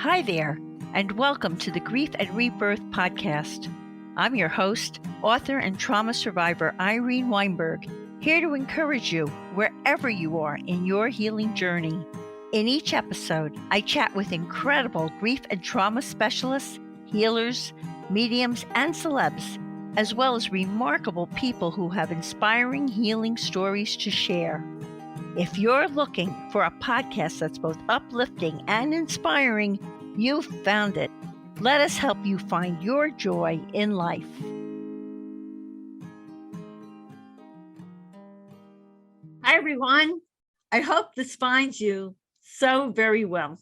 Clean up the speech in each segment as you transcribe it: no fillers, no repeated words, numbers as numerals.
Hi there, and welcome to the Grief and Rebirth podcast. I'm your host, author and trauma survivor Irene Weinberg, here to encourage you wherever you are in your healing journey. In each episode, I chat with incredible grief and trauma specialists, healers, mediums, and celebs, as well as remarkable people who have inspiring healing stories to share. If you're looking for a podcast that's both uplifting and inspiring, you've found it. Let us help you find your joy in life. Hi, everyone. I hope this finds you so very well.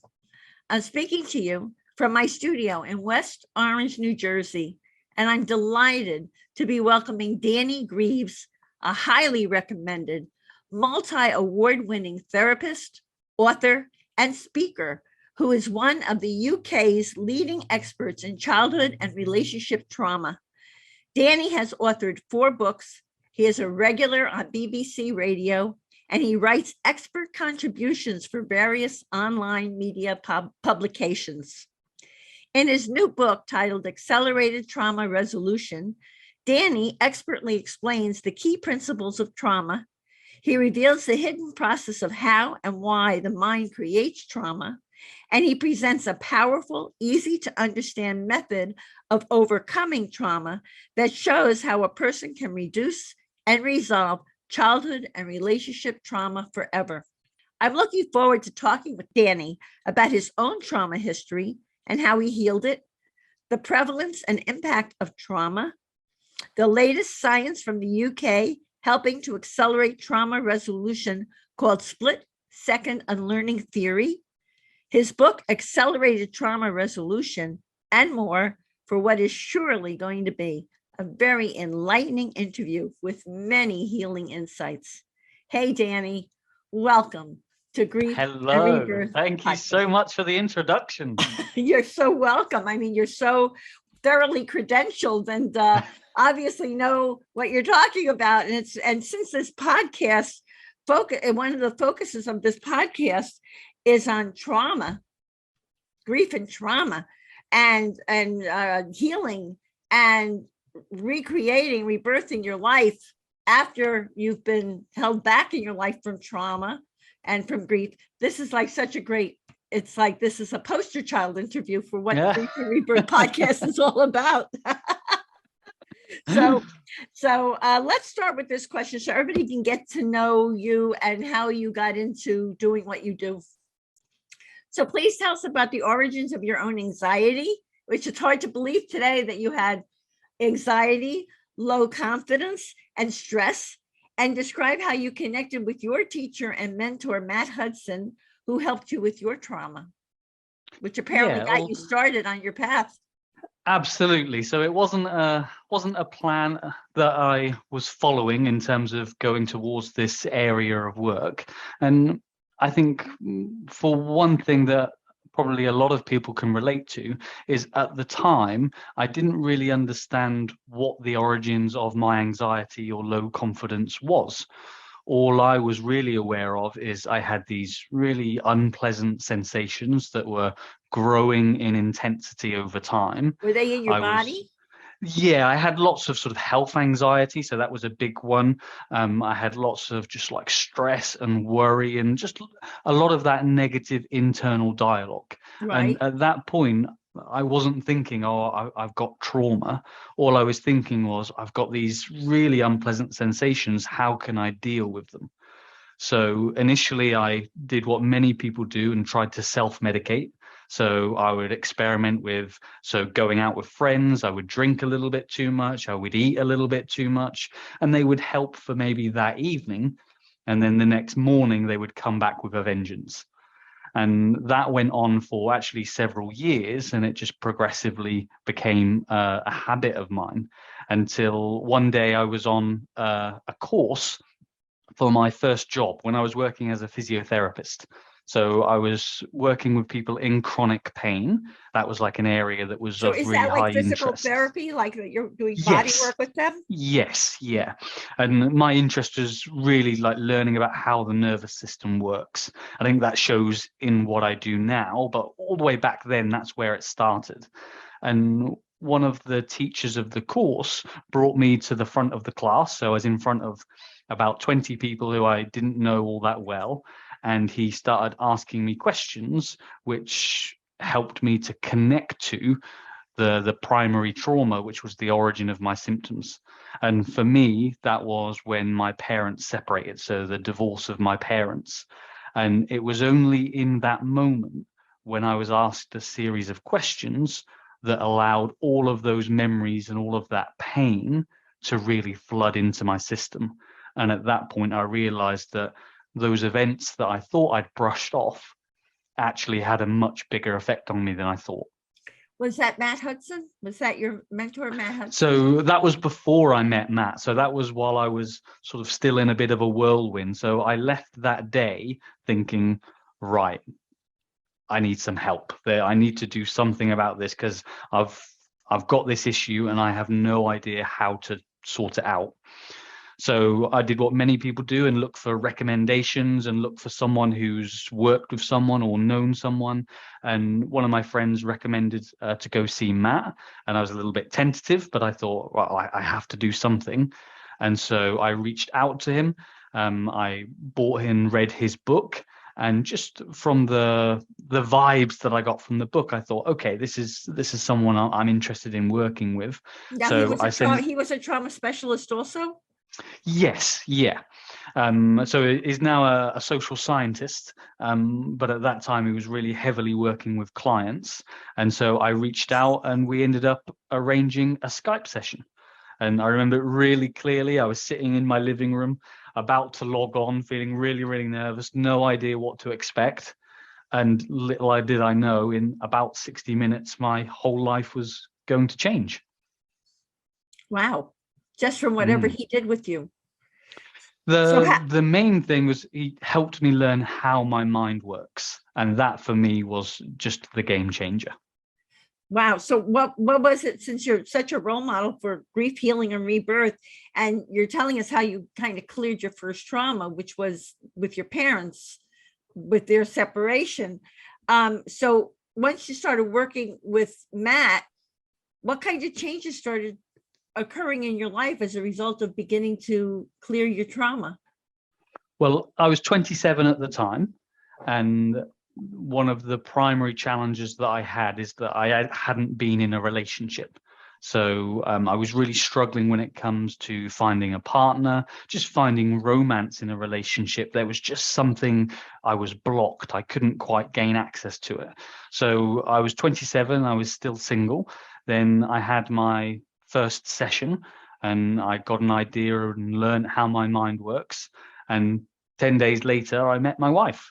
I'm speaking to you from my studio in West Orange, New Jersey, and I'm delighted to be welcoming Danny Greeves, a highly recommended multi-award-winning therapist, author, and speaker who is one of the UK's leading experts in childhood and relationship trauma. Danny has authored 4 books. He is a regular on BBC Radio, and he writes expert contributions for various online media publications. In his new book titled Accelerated Trauma Resolution, Danny expertly explains the key principles of trauma. He reveals the hidden process of how and why the mind creates trauma, and he presents a powerful, easy to understand method of overcoming trauma that shows how a person can reduce and resolve childhood and relationship trauma forever. I'm looking forward to talking with Danny about his own trauma history and how he healed it, the prevalence and impact of trauma, the latest science from the UK helping to accelerate trauma resolution called split-second unlearning theory, his book, Accelerated Trauma Resolution, and more for what is surely going to be a very enlightening interview with many healing insights. Hey, Danny, welcome to Grief and Rebirth. Thank you so much for the introduction. You're so welcome. I mean, you're so thoroughly credentialed and obviously know what you're talking about. And since this podcast one of the focuses of this podcast is on trauma, grief and trauma, and healing and recreating, rebirthing your life after you've been held back in your life from trauma and from grief. This is like such a great, it's like this is a poster child interview for what Grief and Rebirth podcast is all about. So let's start with this question so everybody can get to know you and how you got into doing what you do. So please tell us about the origins of your own anxiety, which it's hard to believe today that you had anxiety, low confidence, and stress, and describe how you connected with your teacher and mentor, Matt Hudson, who helped you with your trauma, which apparently got you started on your path. Absolutely. So it wasn't a plan that I was following in terms of going towards this area of work. And I think for one thing that probably a lot of people can relate to is at the time, I didn't really understand what the origins of my anxiety or low confidence was. All I was really aware of is I had these really unpleasant sensations that were growing in intensity over time. Were they in your body? Yeah, I had lots of sort of health anxiety. So that was a big one. I had lots of just like stress and worry and just a lot of that negative internal dialogue. Right. And at that point, I wasn't thinking, I've got trauma. All I was thinking was, I've got these really unpleasant sensations. How can I deal with them? So initially, I did what many people do and tried to self-medicate. So I would experiment with, going out with friends, I would drink a little bit too much, I would eat a little bit too much, and they would help for maybe that evening. And then the next morning, they would come back with a vengeance. And that went on for actually several years, and it just progressively became a habit of mine until one day I was on a course for my first job when I was working as a physiotherapist. So I was working with people in chronic pain. That was like an area that was So of is really that like high physical interest. therapy, like that you're doing body Yes. work with them? Yes, yeah. And my interest was really like learning about how the nervous system works. I think that shows in what I do now, but all the way back then, that's where it started. And one of the teachers of the course brought me to the front of the class. So I was in front of about 20 people who I didn't know all that well. And he started asking me questions, which helped me to connect to the primary trauma, which was the origin of my symptoms. And for me, that was when my parents separated, so the divorce of my parents. And it was only in that moment when I was asked a series of questions that allowed all of those memories and all of that pain to really flood into my system. And at that point, I realized that those events that I thought I'd brushed off actually had a much bigger effect on me than I thought. Was that Matt Hudson? Was that your mentor, Matt Hudson? So that was before I met Matt. So that was while I was sort of still in a bit of a whirlwind. So I left that day thinking, right, I need some help there. I need to do something about this because I've got this issue and I have no idea how to sort it out. So I did what many people do and look for recommendations and look for someone who's worked with someone or known someone. And one of my friends recommended to go see Matt. And I was a little bit tentative, but I thought, well, I have to do something. And so I reached out to him. I bought him, read his book. And just from the vibes that I got from the book, I thought, okay, this is someone I'm interested in working with. Now So I sent. he was a trauma specialist also. Yes, yeah. So he's now a social scientist, but at that time he was really heavily working with clients. And so I reached out and we ended up arranging a Skype session. And I remember it really clearly. I was sitting in my living room, about to log on, feeling really, really nervous, no idea what to expect. And little did I know, in about 60 minutes, my whole life was going to change. Wow. Just from whatever he did with you. The main thing was he helped me learn how my mind works. And that for me was just the game changer. Wow. So what was it, since you're such a role model for grief healing and rebirth, and you're telling us how you kind of cleared your first trauma, which was with your parents, with their separation. So once you started working with Matt, what kind of changes started occurring in your life as a result of beginning to clear your trauma? Well, I was 27 at the time, and one of the primary challenges that I had is that I hadn't been in a relationship. So I was really struggling when it comes to finding a partner, just finding romance in a relationship. There was just something, I was blocked. I couldn't quite gain access to it. So I was 27, I was still single. Then I had my first session and I got an idea and learned how my mind works. And 10 days later, I met my wife.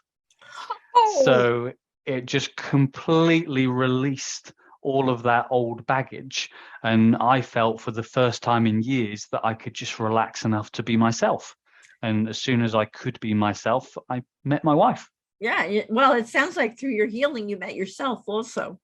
So it just completely released all of that old baggage. And I felt for the first time in years that I could just relax enough to be myself. And as soon as I could be myself, I met my wife. Yeah. Well, it sounds like through your healing, you met yourself also.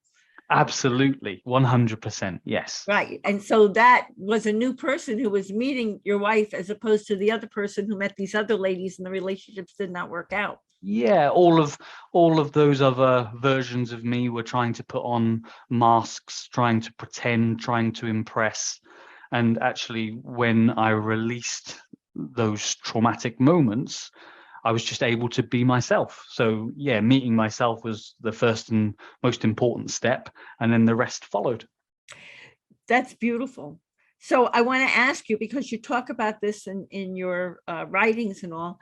Absolutely. 100%. Yes. Right. And so that was a new person who was meeting your wife, as opposed to the other person who met these other ladies and the relationships did not work out. Yeah, all of those other versions of me were trying to put on masks, trying to pretend, trying to impress. And actually, when I released those traumatic moments, I was just able to be myself. So yeah, meeting myself was the first and most important step, and then the rest followed. That's beautiful. So I want to ask you, because you talk about this in your writings and all,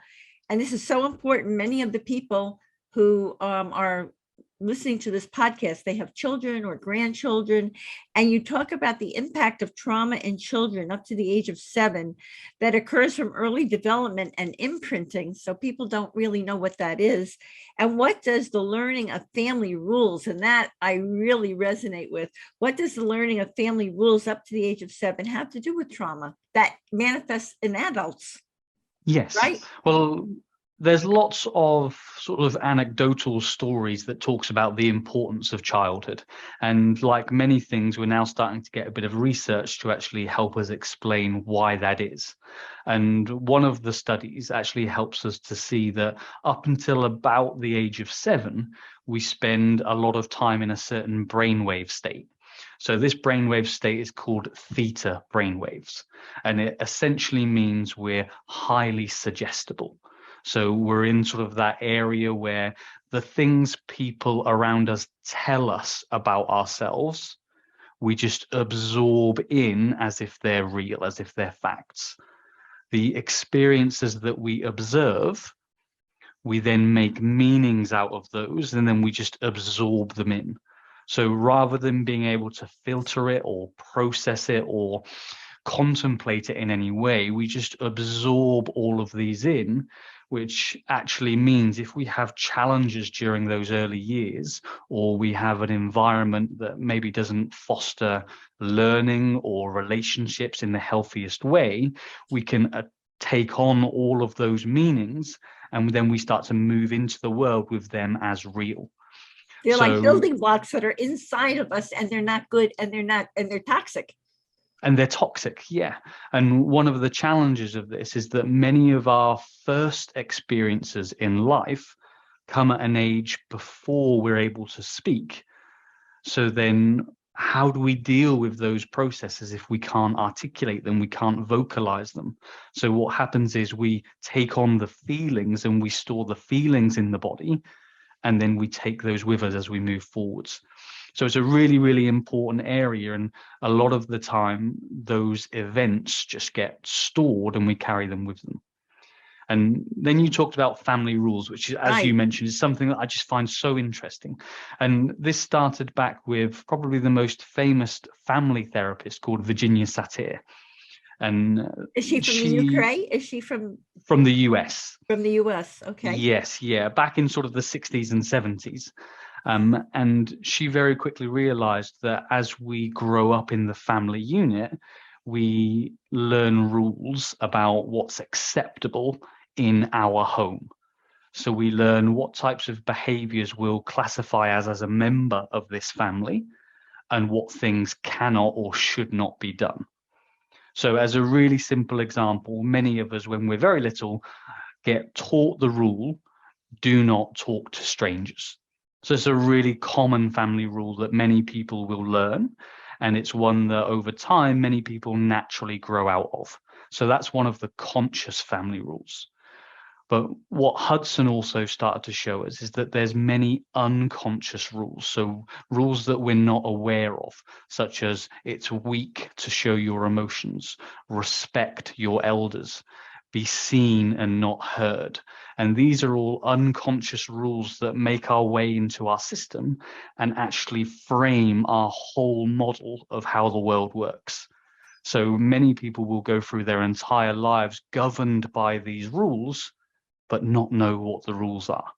and this is so important. Many of the people who are listening to this podcast, they have children or grandchildren, and you talk about the impact of trauma in children up to the age of 7 that occurs from early development and imprinting. So people don't really know what that is. And what does the learning of family rules, and that I really resonate with, what does the learning of family rules up to the age of 7 have to do with trauma that manifests in adults? Yes. Right. Well, There's lots of sort of anecdotal stories that talks about the importance of childhood. And like many things, we're now starting to get a bit of research to actually help us explain why that is. And one of the studies actually helps us to see that up until about the age of 7, we spend a lot of time in a certain brainwave state. So this brainwave state is called theta brainwaves, and it essentially means we're highly suggestible. So we're in sort of that area where the things people around us tell us about ourselves, we just absorb in as if they're real, as if they're facts. The experiences that we observe, we then make meanings out of those, and then we just absorb them in. So rather than being able to filter it or process it or contemplate it in any way, we just absorb all of these in, which actually means if we have challenges during those early years, or we have an environment that maybe doesn't foster learning or relationships in the healthiest way, we can take on all of those meanings, and then we start to move into the world with them as real. They're like So, building blocks that are inside of us, and they're not good, and they're toxic. and they're toxic, yeah. And one of the challenges of this is that many of our first experiences in life come at an age before we're able to speak. So then how do we deal with those processes if we can't articulate them, we can't vocalize them? So what happens is we take on the feelings and we store the feelings in the body, and then we take those with us as we move forwards. So it's a really, really important area. And a lot of the time, those events just get stored and we carry them with them. And then you talked about family rules, which, as you mentioned, is something that I just find so interesting. And this started back with probably the most famous family therapist called Virginia Satir. And is she from the UK? Is she from the US? From the US, okay. Yes, yeah, back in sort of the 60s and 70s. And she very quickly realized that as we grow up in the family unit, we learn rules about what's acceptable in our home. So we learn what types of behaviors we'll classify as a member of this family, and what things cannot or should not be done. So as a really simple example, many of us, when we're very little, get taught the rule, do not talk to strangers. So it's a really common family rule that many people will learn. And it's one that over time, many people naturally grow out of. So that's one of the conscious family rules. But what Hudson also started to show us is that there's many unconscious rules. So rules that we're not aware of, such as it's weak to show your emotions, respect your elders, be seen and not heard. And these are all unconscious rules that make our way into our system and actually frame our whole model of how the world works. So many people will go through their entire lives governed by these rules, but not know what the rules are.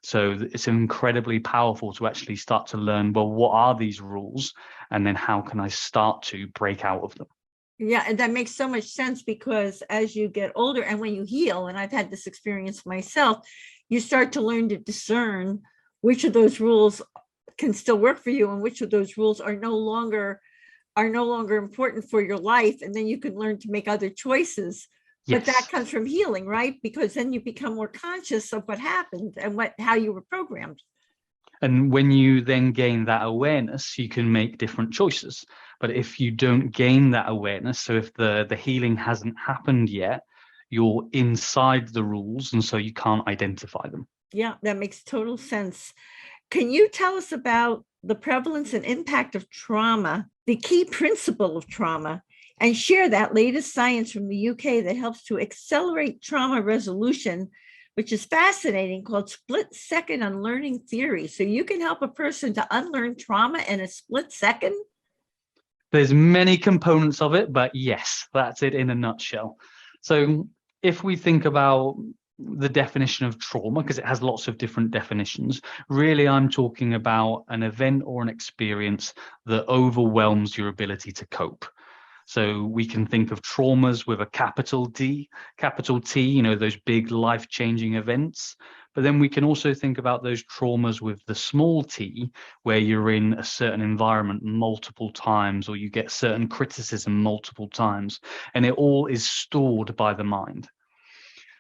So it's incredibly powerful to actually start to learn, well, what are these rules? And then how can I start to break out of them? Yeah, and that makes so much sense, because as you get older and when you heal, and I've had this experience myself, you start to learn to discern which of those rules can still work for you and which of those rules are no longer important for your life. And then you can learn to make other choices. Yes. But that comes from healing, right? Because then you become more conscious of what happened and how you were programmed. And when you then gain that awareness, you can make different choices. But if you don't gain that awareness, so if the healing hasn't happened yet, you're inside the rules, and so you can't identify them. Yeah, that makes total sense. Can you tell us about the prevalence and impact of trauma, the key principle of trauma, and share that latest science from the UK that helps to accelerate trauma resolution, which is fascinating, called split-second unlearning theory. So you can help a person to unlearn trauma in a split second? There's many components of it, but yes, that's it in a nutshell. So if we think about the definition of trauma, because it has lots of different definitions, really I'm talking about an event or an experience that overwhelms your ability to cope. So we can think of traumas with a capital D, capital T, you know, those big life-changing events. But then we can also think about those traumas with the small t, where you're in a certain environment multiple times, or you get certain criticism multiple times, and it all is stored by the mind.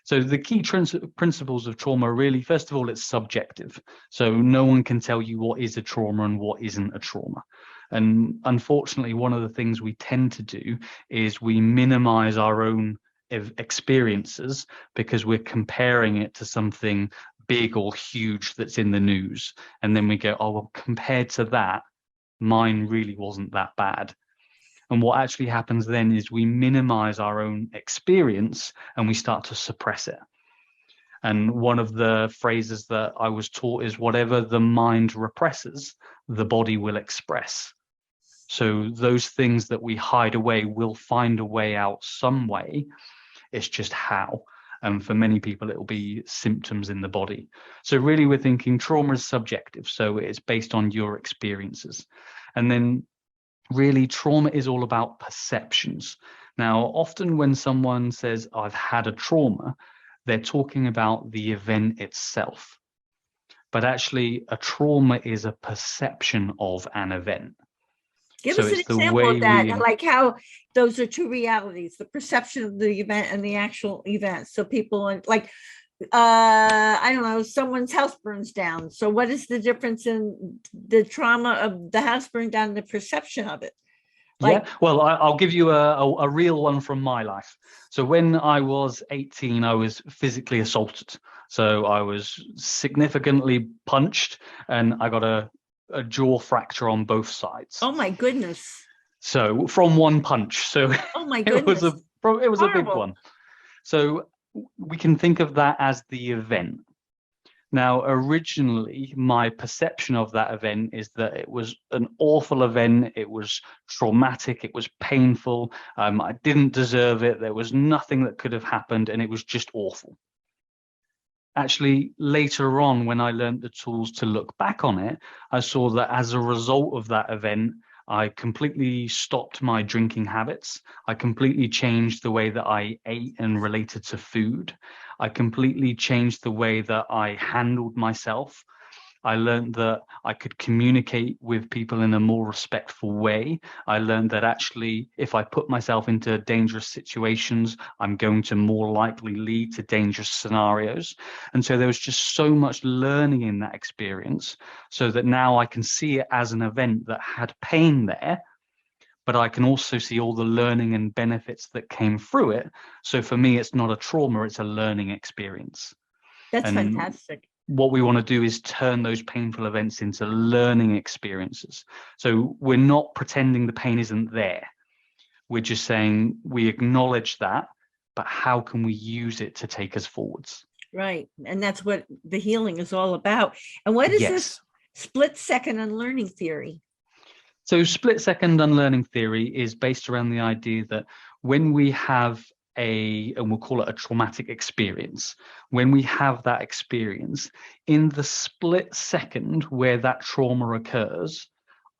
So the key principles of trauma are really, first of all, it's subjective. So no one can tell you what is a trauma and what isn't a trauma. And unfortunately, one of the things we tend to do is we minimize our own experiences because we're comparing it to something big or huge that's in the news. And then we go, oh, well, compared to that, mine really wasn't that bad. And what actually happens then is we minimize our own experience and we start to suppress it. And one of the phrases that I was taught is whatever the mind represses, the body will express. So those things that we hide away will find a way out some way. It's just how. And for many people, it will be symptoms in the body. So really, we're thinking trauma is subjective. So it's based on your experiences. And then really, trauma is all about perceptions. Now, often when someone says, I've had a trauma, they're talking about the event itself. But actually, a trauma is a perception of an event. Give So us an it's the example way of that, we, like how those are two realities, the perception of the event and the actual event. So people like, I don't know, someone's house burns down. So what is the difference in the trauma of the house burning down and the perception of it? Like, yeah, well, I'll give you a real one from my life. So when I was 18, I was physically assaulted. So I was significantly punched and I got a jaw fracture on both sides. oh my goodness. So from one punch. So Oh my it was goodness. a big Horrible. one. So we can think of that as the event. Now, originally, my perception of that event is that it was an awful event. It was traumatic. It was painful. I didn't deserve it. There was nothing that could have happened, and it was just awful. Actually, later on, when I learned the tools to look back on it, I saw that as a result of that event, I completely stopped my drinking habits. I completely changed the way that I ate and related to food. I completely changed the way that I handled myself. I learned that I could communicate with people in a more respectful way. I learned that actually, if I put myself into dangerous situations, I'm going to more likely lead to dangerous scenarios. And so there was just so much learning in that experience, so that now I can see it as an event that had pain there, but I can also see all the learning and benefits that came through it. So for me, it's not a trauma, it's a learning experience. That's And fantastic. what we want to do is turn those painful events into learning experiences. So we're not pretending the pain isn't there. We're just saying we acknowledge that, but how can we use it to take us forwards? Right. And that's what the healing is all about. And what is this Yes. split second unlearning theory? So split second unlearning theory is based around the idea that when we have and we'll call it a traumatic experience, when we have that experience, in the split second where that trauma occurs,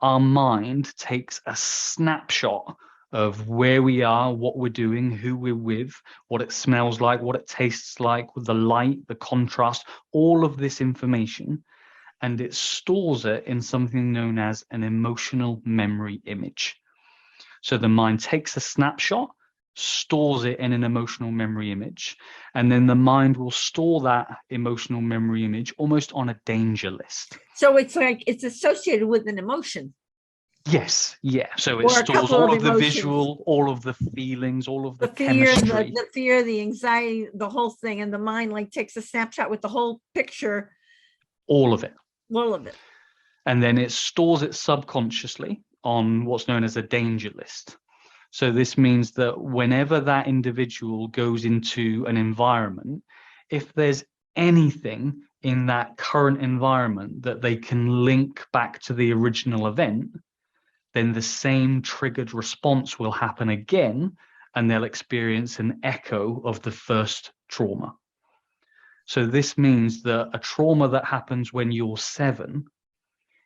our mind takes a snapshot of where we are, what we're doing, who we're with, what it smells like, what it tastes like, with the light, the contrast, all of this information, and it stores it in something known as an emotional memory image. So the mind takes a snapshot, stores it in an emotional memory image, and then the mind will store that emotional memory image almost on a danger list. So it's like it's associated with an emotion Yes, yeah. So it or a stores couple of all of the emotions. visual, all of the feelings, all of The the fear, chemistry, the fear, the anxiety, the whole thing, and the mind like takes a snapshot with the whole picture, all of it. all of it. And then it stores it subconsciously on what's known as a danger list. So this means that whenever that individual goes into an environment, if there's anything in that current environment that they can link back to the original event, then the same triggered response will happen again, and they'll experience an echo of the first trauma. So this means that a trauma that happens when you're 7,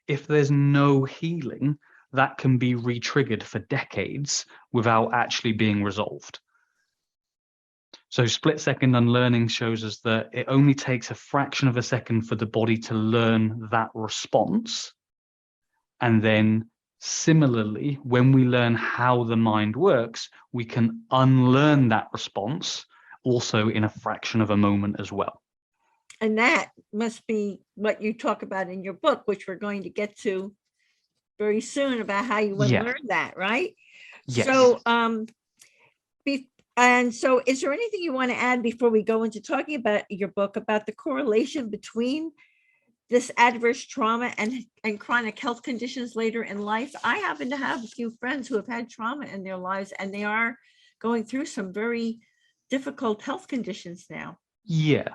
if there's no healing, that can be re-triggered for decades without actually being resolved. So split-second unlearning shows us that it only takes a fraction of a second for the body to learn that response. And then similarly, when we learn how the mind works, we can unlearn that response also in a fraction of a moment as well. And that must be what you talk about in your book, which we're going to get to very soon, about how you Yeah. unlearn that, right? Yes. So, so is there anything you want to add before we go into talking about your book, about the correlation between this adverse trauma and chronic health conditions later in life? I happen to have a few friends who have had trauma in their lives, and they are going through some very difficult health conditions now. Yeah,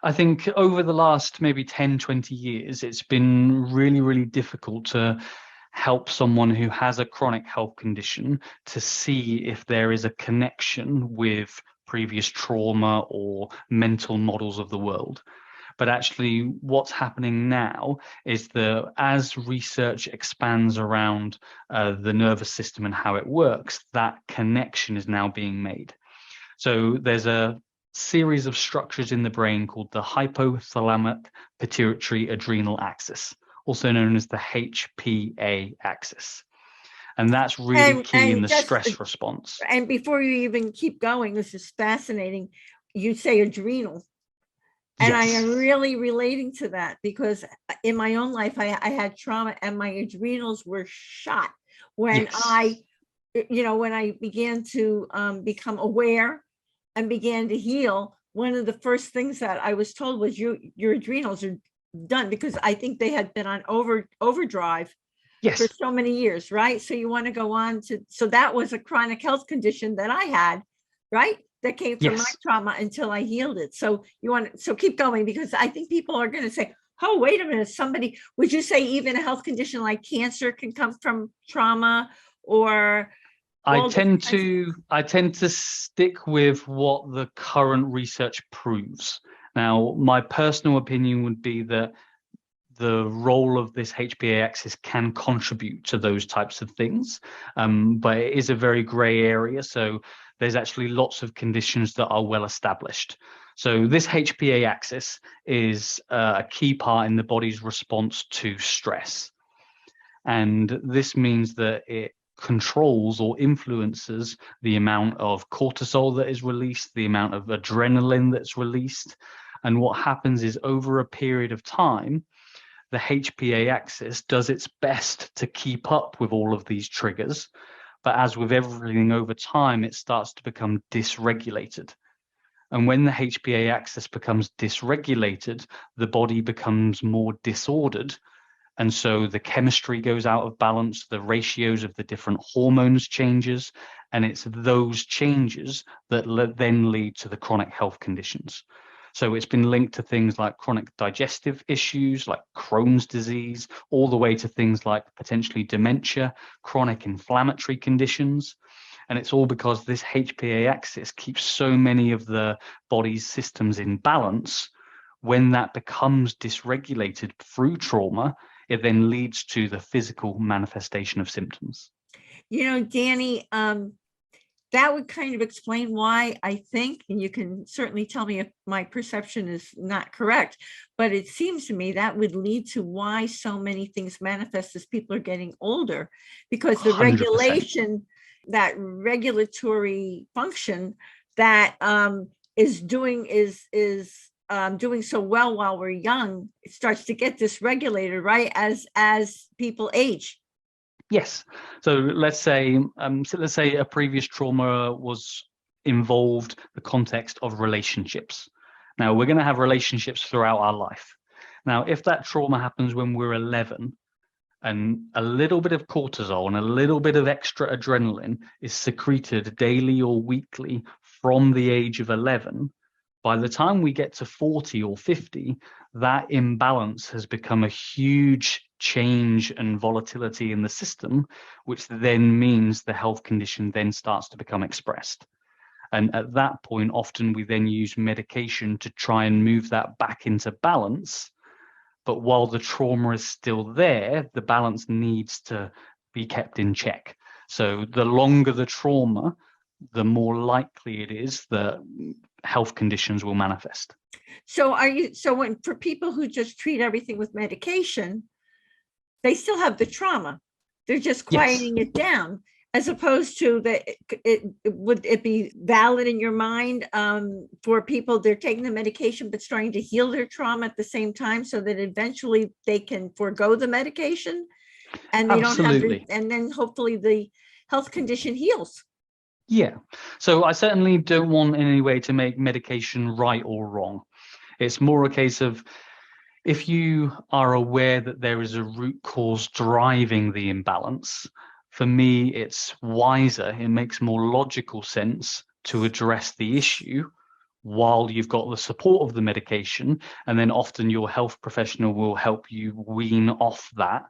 I think over the last maybe 10, 20 years, it's been really, really difficult to help someone who has a chronic health condition to see if there is a connection with previous trauma or mental models of the world. But actually, what's happening now is that as research expands around the nervous system and how it works, that connection is now being made. So there's a series of structures in the brain called the hypothalamic pituitary adrenal axis, also known as the HPA axis. And that's really key in the stress response. And before you even keep going, this is fascinating. You say adrenal. And yes. I am really relating to that, because in my own life, I had trauma and my adrenals were shot when yes. When I began to become aware and began to heal. One of the first things that I was told was your adrenals are done, because I think they had been on overdrive yes. for so many years, right? So you want to go on to, so that was a chronic health condition that I had, right? That came from yes. my trauma until I healed it. So so keep going, because I think people are going to say, oh, wait a minute, would you say even a health condition like cancer can come from trauma? Or I tend to stick with what the current research proves. Now, my personal opinion would be that the role of this HPA axis can contribute to those types of things, but it is a very gray area. So there's actually lots of conditions that are well established. So this HPA axis is a key part in the body's response to stress. And this means that it controls or influences the amount of cortisol that is released, the amount of adrenaline that's released. And what happens is, over a period of time, the HPA axis does its best to keep up with all of these triggers. But as with everything over time, it starts to become dysregulated. And when the HPA axis becomes dysregulated, the body becomes more disordered. And so the chemistry goes out of balance, the ratios of the different hormones changes, and it's those changes that then lead to the chronic health conditions. So it's been linked to things like chronic digestive issues, like Crohn's disease, all the way to things like potentially dementia, chronic inflammatory conditions. And it's all because this HPA axis keeps so many of the body's systems in balance. When that becomes dysregulated through trauma, it then leads to the physical manifestation of symptoms. Danny, that would kind of explain why I think, and you can certainly tell me if my perception is not correct, but it seems to me that would lead to why so many things manifest as people are getting older, because the 100%. Regulation, that regulatory function that is doing so well while we're young, it starts to get dysregulated, right, as people age. Yes. So let's say a previous trauma was involved the context of relationships. Now, we're going to have relationships throughout our life. Now, if that trauma happens when we're 11, and a little bit of cortisol and a little bit of extra adrenaline is secreted daily or weekly from the age of 11, by the time we get to 40 or 50, that imbalance has become a huge change and volatility in the system, which then means the health condition then starts to become expressed. And at that point, often we then use medication to try and move that back into balance. But while the trauma is still there, the balance needs to be kept in check. So the longer the trauma, the more likely it is that health conditions will manifest. So when for people who just treat everything with medication, they still have the trauma. They're just quieting it down, as opposed to would it be valid in your mind for people, they're taking the medication but starting to heal their trauma at the same time, so that eventually they can forego the medication and they don't have to, and then hopefully the health condition heals. Yeah. So I certainly don't want in any way to make medication right or wrong. It's more a case of, if you are aware that there is a root cause driving the imbalance, for me, it's wiser, it makes more logical sense to address the issue while you've got the support of the medication. And then often your health professional will help you wean off that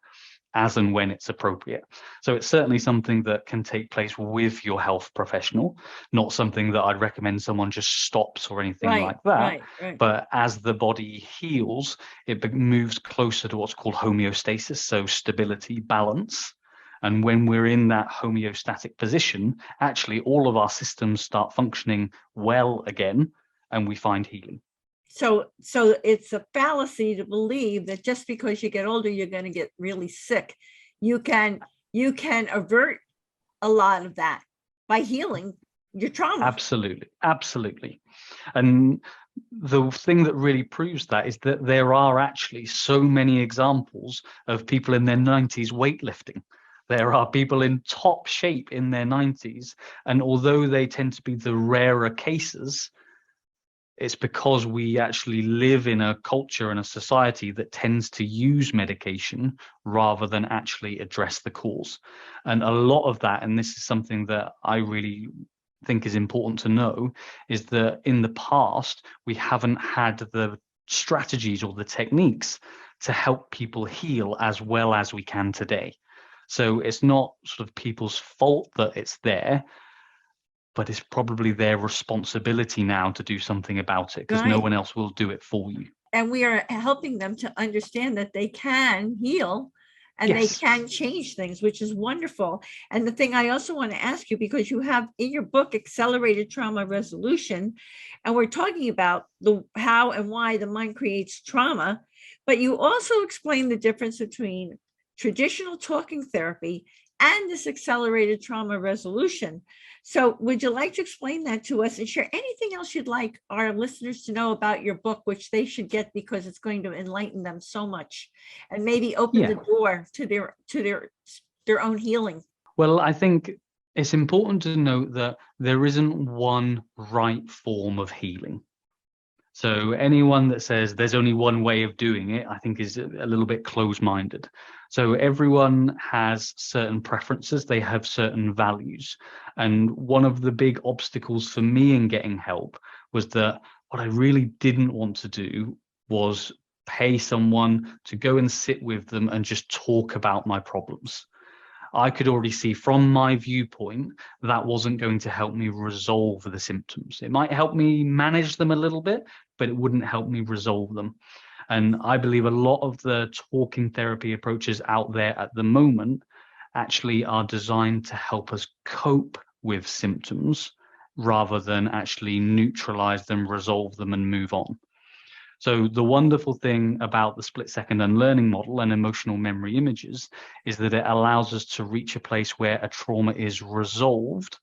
as and when it's appropriate. So it's certainly something that can take place with your health professional, not something that I'd recommend someone just stops or anything like that. Right. But as the body heals, it moves closer to what's called homeostasis, so stability, balance. And when we're in that homeostatic position, actually all of our systems start functioning well again, and we find healing. So it's a fallacy to believe that just because you get older, you're going to get really sick. You can avert a lot of that by healing your trauma. Absolutely. And the thing that really proves that is that there are actually so many examples of people in their 90s weightlifting. There are people in top shape in their 90s. And although they tend to be the rarer cases, it's because we actually live in a culture and a society that tends to use medication rather than actually address the cause. And a lot of that, and this is something that I really think is important to know, is that in the past, we haven't had the strategies or the techniques to help people heal as well as we can today. So it's not sort of people's fault that it's there, but it's probably their responsibility now to do something about it, because no one else will do it for you. And we are helping them to understand that they can heal and they can change things, which is wonderful. And the thing I also want to ask you, because you have in your book Accelerated Trauma Resolution, and we're talking about the how and why the mind creates trauma, but you also explain the difference between traditional talking therapy and this accelerated trauma resolution. So would you like to explain that to us and share anything else you'd like our listeners to know about your book, which they should get because it's going to enlighten them so much and maybe open the door to their own healing? Well, I think it's important to note that there isn't one right form of healing. So anyone that says there's only one way of doing it, I think is a little bit closed-minded. So everyone has certain preferences, they have certain values. And one of the big obstacles for me in getting help was that what I really didn't want to do was pay someone to go and sit with them and just talk about my problems. I could already see from my viewpoint that wasn't going to help me resolve the symptoms. It might help me manage them a little bit, but it wouldn't help me resolve them. And I believe a lot of the talking therapy approaches out there at the moment actually are designed to help us cope with symptoms rather than actually neutralize them, resolve them, and move on. So the wonderful thing about the split-second unlearning model and emotional memory images is that it allows us to reach a place where a trauma is resolved,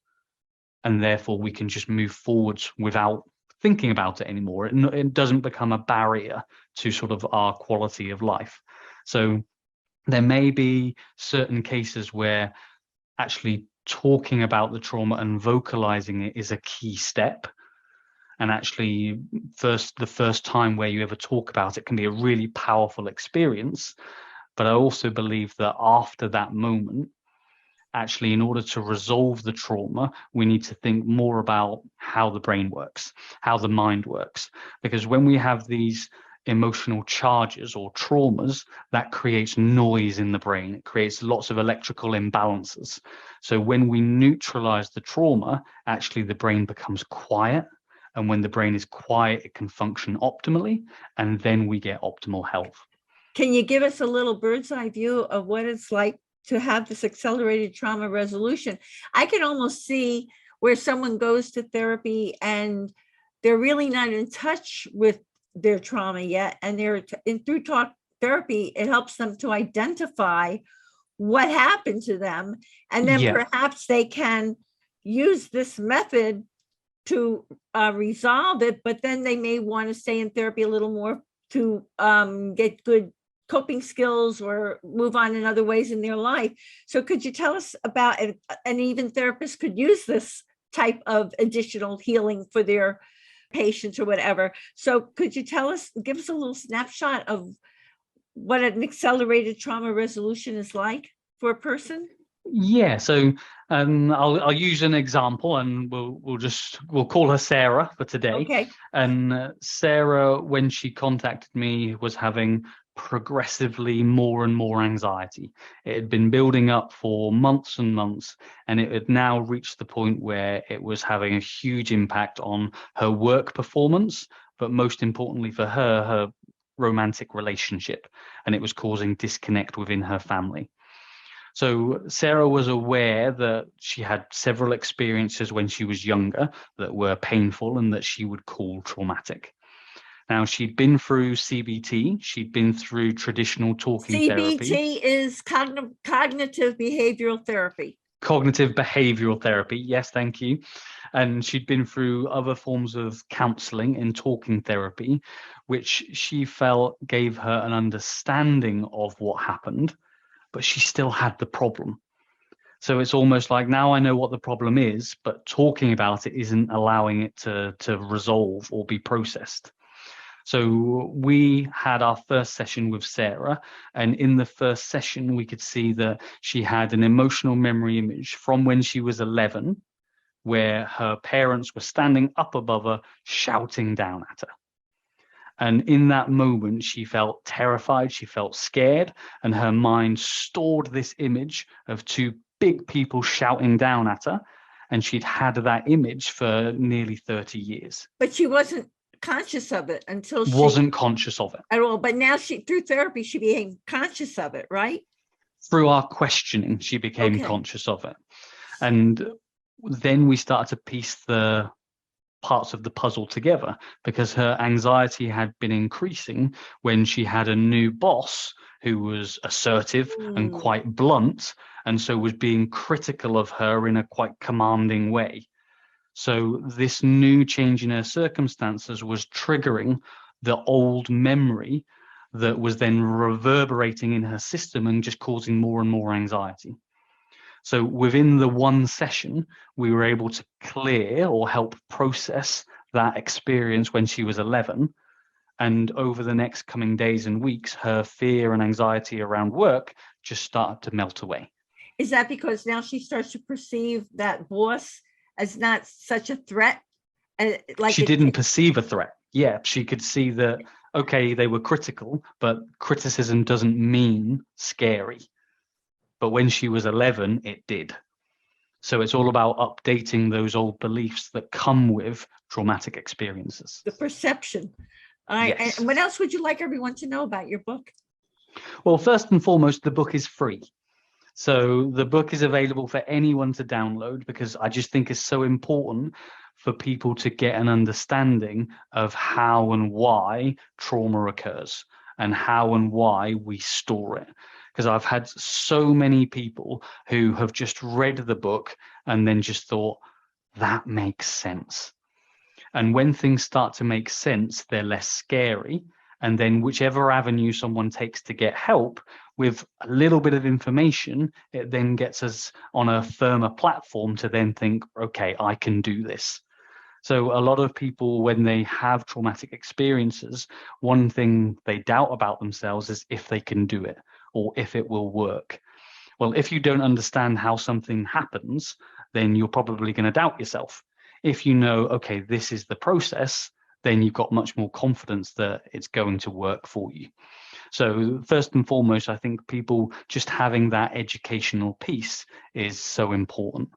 and therefore we can just move forwards without thinking about it anymore. It doesn't become a barrier to sort of our quality of life. So there may be certain cases where actually talking about the trauma and vocalizing it is a key step. And actually, the first time where you ever talk about it can be a really powerful experience. But I also believe that after that moment, actually, in order to resolve the trauma, we need to think more about how the brain works, how the mind works. Because when we have these emotional charges or traumas, that creates noise in the brain. It creates lots of electrical imbalances. So when we neutralize the trauma, actually the brain becomes quiet. And when the brain is quiet, it can function optimally, and then we get optimal health. Can you give us a little bird's eye view of what it's like to have this accelerated trauma resolution. I can almost see where someone goes to therapy and they're really not in touch with their trauma yet. And through talk therapy, it helps them to identify what happened to them. And then perhaps they can use this method to resolve it, but then they may want to stay in therapy a little more to get good coping skills or move on in other ways in their life. So could you tell us about, and even therapists could use this type of additional healing for their patients or whatever. So could you give us a little snapshot of what an accelerated trauma resolution is like for a person? Yeah, so I'll use an example, and we'll call her Sarah for today. Okay. And Sarah, when she contacted me, was having progressively more and more anxiety. It had been building up for months and months, and it had now reached the point where it was having a huge impact on her work performance, but most importantly for her romantic relationship, and it was causing disconnect within her family. So Sarah was aware that she had several experiences when she was younger that were painful and that she would call traumatic. Now, she'd been through CBT, she'd been through traditional talking therapy. CBT is cognitive behavioral therapy. Cognitive behavioral therapy, yes, thank you. And she'd been through other forms of counseling and talking therapy, which she felt gave her an understanding of what happened, but she still had the problem. So it's almost like, now I know what the problem is, but talking about it isn't allowing it to resolve or be processed. So we had our first session with Sarah, and in the first session, we could see that she had an emotional memory image from when she was 11, where her parents were standing up above her, shouting down at her. And in that moment, she felt terrified, she felt scared, and her mind stored this image of two big people shouting down at her. And she'd had that image for nearly 30 years. But she wasn't conscious of it until she wasn't conscious of it at all. But now through therapy, she became conscious of it, right? Through our questioning, she became conscious of it. And then we started to piece the parts of the puzzle together, because her anxiety had been increasing when she had a new boss who was assertive and quite blunt, and so was being critical of her in a quite commanding way. So this new change in her circumstances was triggering the old memory that was then reverberating in her system and just causing more and more anxiety. So within the one session, we were able to clear or help process that experience when she was 11. And over the next coming days and weeks, her fear and anxiety around work just started to melt away. Is that because now she starts to perceive that boss as not such a threat? Like she didn't perceive a threat. Yeah, she could see that, okay, they were critical, but criticism doesn't mean scary. But when she was 11, it did. So it's all about updating those old beliefs that come with traumatic experiences. The perception. Yes. And what else would you like everyone to know about your book? Well, first and foremost, the book is free. So the book is available for anyone to download, because I just think it's so important for people to get an understanding of how and why trauma occurs and how and why we store it. Because I've had so many people who have just read the book and then just thought, that makes sense. And when things start to make sense, they're less scary. And then whichever avenue someone takes to get help, with a little bit of information, it then gets us on a firmer platform to then think, okay, I can do this. So a lot of people, when they have traumatic experiences, one thing they doubt about themselves is if they can do it or if it will work. Well, if you don't understand how something happens, then you're probably going to doubt yourself. If you know, okay, this is the process, then you've got much more confidence that it's going to work for you. So first and foremost, I think people just having that educational piece is so important.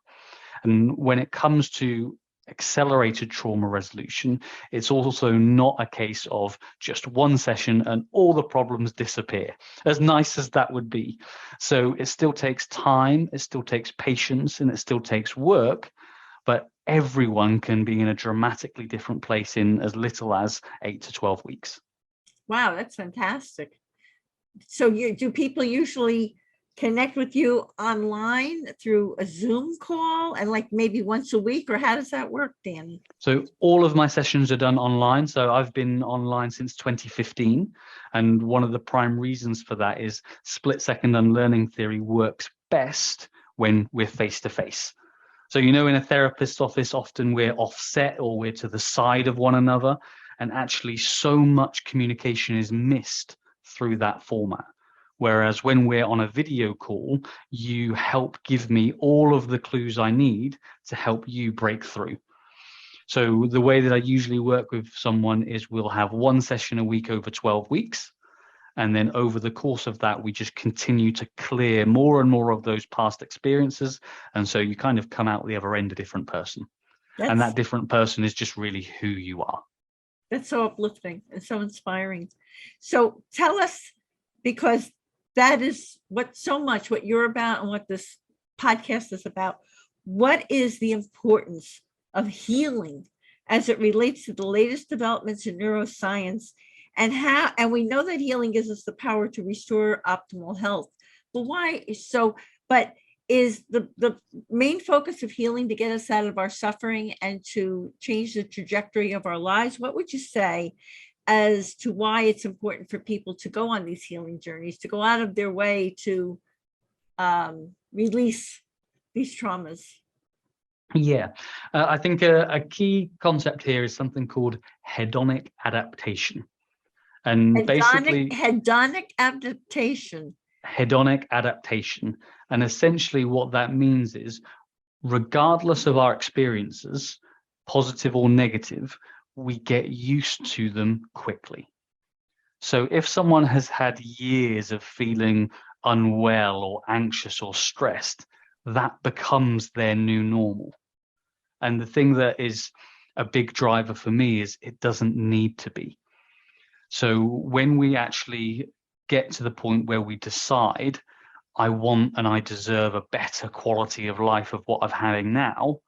And when it comes to accelerated trauma resolution. It's also not a case of just one session and all the problems disappear, as nice as that would be. So it still takes time, it still takes patience, and it still takes work, but everyone can be in a dramatically different place in as little as 8 to 12 weeks. Wow, that's fantastic. So do people usually connect with you online through a Zoom call and like maybe once a week, or how does that work, Danny? So all of my sessions are done online. So I've been online since 2015. And one of the prime reasons for that is split-second unlearning theory works best when we're face-to-face. So, in a therapist's office, often we're offset or we're to the side of one another. And actually so much communication is missed through that format. Whereas when we're on a video call, you help give me all of the clues I need to help you break through. So the way that I usually work with someone is we'll have one session a week over 12 weeks. And then over the course of that, we just continue to clear more and more of those past experiences. And so you kind of come out the other end a different person. And that different person is just really who you are. That's so uplifting and so inspiring. So tell us, because that is what you're about and what this podcast is about. What is the importance of healing as it relates to the latest developments in neuroscience, and we know that healing gives us the power to restore optimal health. But why so? But is the main focus of healing to get us out of our suffering and to change the trajectory of our lives? What would you say as to why it's important for people to go on these healing journeys, to go out of their way to release these traumas? Yeah, I think a key concept here is something called hedonic adaptation. And basically, hedonic adaptation. Hedonic adaptation. And essentially what that means is, regardless of our experiences, positive or negative, we get used to them quickly. So if someone has had years of feeling unwell or anxious or stressed, that becomes their new normal. And the thing that is a big driver for me is it doesn't need to be. So when we actually get to the point where we decide, I want and I deserve a better quality of life of what I'm having now,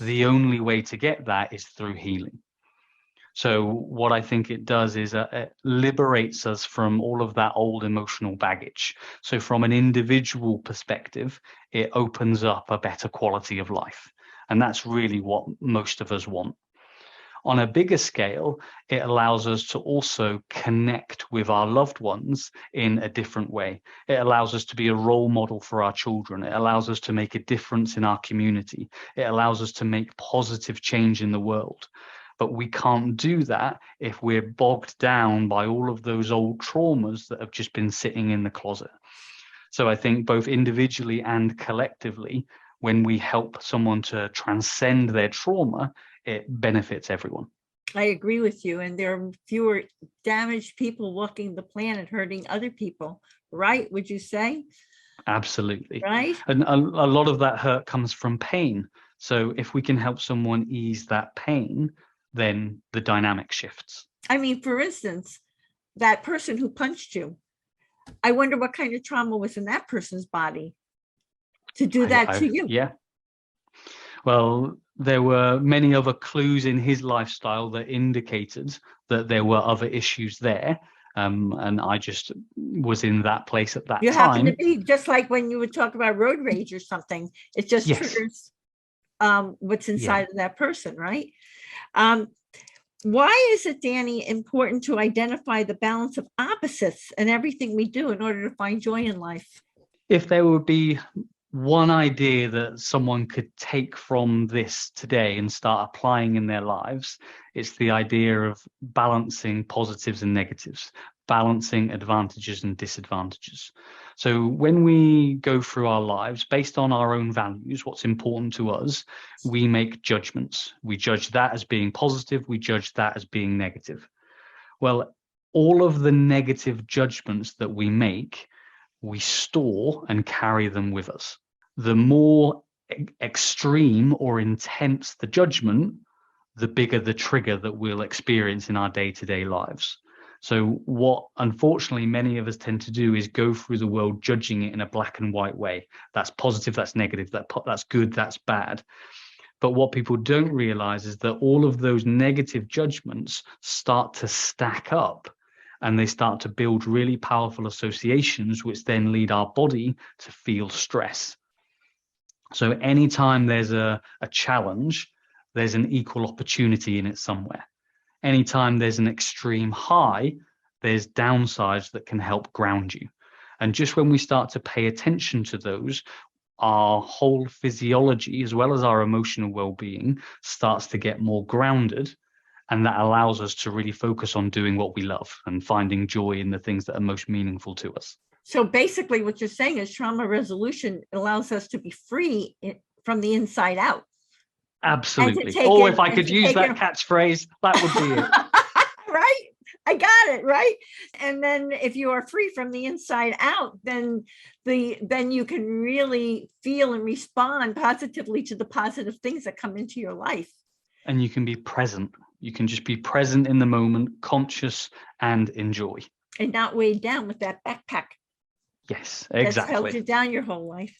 the only way to get that is through healing. So what I think it does is it liberates us from all of that old emotional baggage. So from an individual perspective, it opens up a better quality of life. And that's really what most of us want. On a bigger scale, it allows us to also connect with our loved ones in a different way. It allows us to be a role model for our children. It allows us to make a difference in our community. It allows us to make positive change in the world. But we can't do that if we're bogged down by all of those old traumas that have just been sitting in the closet. So I think both individually and collectively, when we help someone to transcend their trauma, it benefits everyone. I agree with you. And there are fewer damaged people walking the planet hurting other people, right? Would you say? Absolutely. Right. And a lot of that hurt comes from pain. So if we can help someone ease that pain, then the dynamic shifts. I mean, for instance, that person who punched you, I wonder what kind of trauma was in that person's body to do that to you. Yeah. Well, there were many other clues in his lifestyle that indicated that there were other issues there. And I just was in that place at that time. You happen to be, just like when you would talk about road rage or something, it just triggers what's inside of that person, right? Why is it, Danny, important to identify the balance of opposites in everything we do in order to find joy in life? If there would be one idea that someone could take from this today and start applying in their lives, it's the idea of balancing positives and negatives, balancing advantages and disadvantages. So when we go through our lives based on our own values, what's important to us, we make judgments. We judge that as being positive, we judge that as being negative. Well, all of the negative judgments that we make, we store and carry them with us. The more extreme or intense the judgment, the bigger the trigger that we'll experience in our day-to-day lives. So what unfortunately many of us tend to do is go through the world judging it in a black and white way. That's positive, that's negative, that's good, that's bad. But what people don't realize is that all of those negative judgments start to stack up, and they start to build really powerful associations, which then lead our body to feel stress. So anytime there's a challenge, there's an equal opportunity in it somewhere. Anytime there's an extreme high, there's downsides that can help ground you. And just when we start to pay attention to those, our whole physiology, as well as our emotional well-being, starts to get more grounded. And that allows us to really focus on doing what we love and finding joy in the things that are most meaningful to us. So basically what you're saying is trauma resolution allows us to be free from the inside out. Absolutely. Or if I could use that catchphrase, that would be it. Right? I got it, right? And then if you are free from the inside out, then you can really feel and respond positively to the positive things that come into your life. And you can be present. You can just be present in the moment, conscious, and enjoy. And not weighed down with that backpack. Yes, exactly. That's held you down your whole life.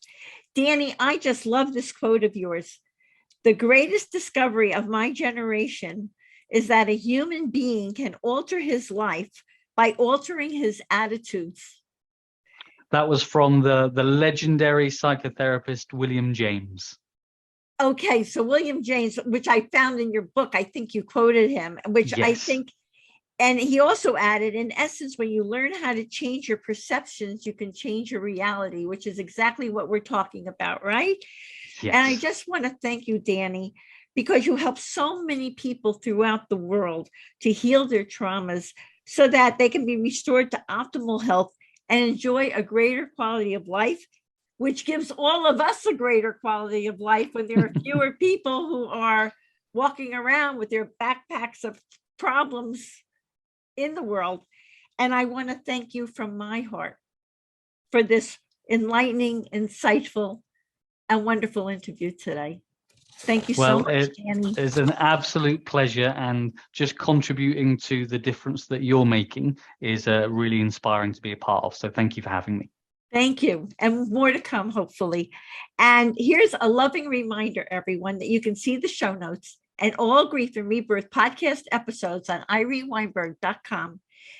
Danny, I just love this quote of yours. The greatest discovery of my generation is that a human being can alter his life by altering his attitudes. That was from the legendary psychotherapist, William James. Okay, so William James, which I found in your book, I think you quoted him, which yes. I think, and he also added, in essence, when you learn how to change your perceptions, you can change your reality, which is exactly what we're talking about, right? Yes. And I just want to thank you, Danny, because you help so many people throughout the world to heal their traumas so that they can be restored to optimal health and enjoy a greater quality of life, which gives all of us a greater quality of life when there are fewer people who are walking around with their backpacks of problems in the world. And I want to thank you from my heart for this enlightening, insightful, and wonderful interview today. Thank you so much, Danny. It's an absolute pleasure, and just contributing to the difference that you're making is really inspiring to be a part of. So thank you for having me. Thank you. And more to come, hopefully. And here's a loving reminder, everyone, that you can see the show notes and all Grief and Rebirth podcast episodes on ireneweinberg.com.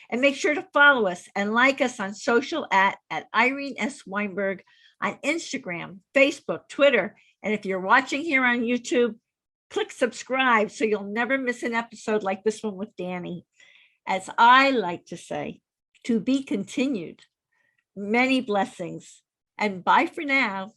And make sure to follow us and like us on social at Irene S. Weinberg on Instagram, Facebook, Twitter. And if you're watching here on YouTube, click subscribe so you'll never miss an episode like this one with Danny. As I like to say, to be continued. Many blessings, and bye for now.